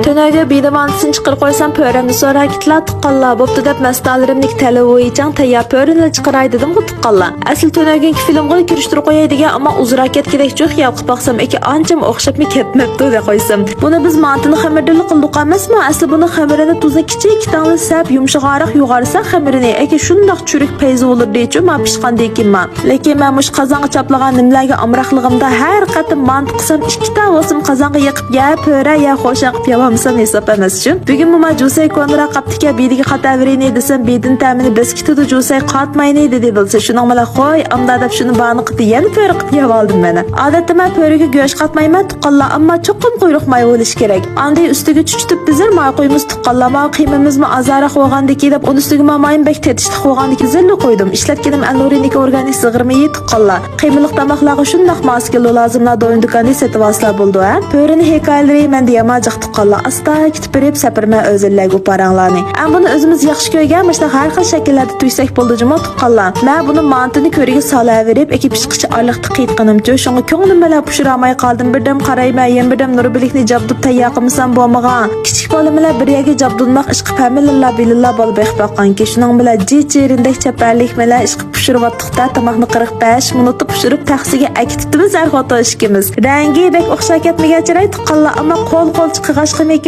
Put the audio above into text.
Tönöge bidamanısını çıqırıp qoysam pöremni so'ra kitlar tuqqanlar bo'pti deb mastalarimnik tali o'yichang tayyor pöreni chiqaray dedim ku tuqqanlar. Asl tönögenki filmga kirishtirib qo'yay degan, ammo uzrak ketgidek jo'q yaqib baqsam eki ancham o'xshabmi ketmabdi deb qo'ysam. Buni biz mantini xamirdan qildik emasmi? Asli buni xamirini tuzni kichik tangli sap yumshog'roq yug'arsa xamirini eki shundoq churik payzi olur deychi men pishqandekinman. Lekin men mush qozonga chaplagan nimlarga amroqligimda har qatim mant qilsam ikkita o'sim qozonga yiqib ya pöra ya xo'sha qilib yavamsam hisob emas uchun. Bugun bu majusay konra qaptiki bidiga qataverini desam bedin ta'mini biskitida jusay qatmayni dedi bo'lsa shuning bilan qo'y amda deb shuni bani qilib yana pöra qilib yavoldim mana. Odatda men pöraga go'sht qatmayman tuqqanlar, ammo cho'qim quyruq may bo'lish kerak. Anday ustiga chuchitib bizir may qo'yimiz tuqqanlar, ma qiymimizmi azara qo'ygandiki deb uni ustiga mayim bek tetishdi qo'ygandiki zilli qo'ydim. Ishlatganim alurinik organik sig'irmi tuqqanlar. Qiymiliq tamoqlarga shundoq maskeli lozimlar do'yin do'konda setib olsa bo'ldi a. Pörini hikoyalari men deyamajaq tuqqanlar. Asta kitib berib sapirma o'zillarga paranglarni. Am buni o'zimiz yaxshi ko'rgan, mana har xil shakllarda tuysak bo'ldi juma tuqqanlar. Men buni mantini ko'riga solaverib, ekib pishqichi orliqda qiytqanimcha, shunga ko'nglim bilan pushiramay qoldim. Birdam qarayman, yana birdam nurbilikni jabdib tayyor qilsam bo'lmagan. Kichik bolalar bir yerga jabdulmoq ishqi familillar bilillar bo'lib baxtbaqqanki, shuning bilan jichirindek chaparlik bilan ishqi pushirib-atdiqda tomoqni 45 minutda pushirib taxsiga akitibmiz har xoto ishkimiz. Rangi bek o'xshab ketmagan chiray tuqqanlar, ammo qo'l-qo'l chiqig'ash qilmay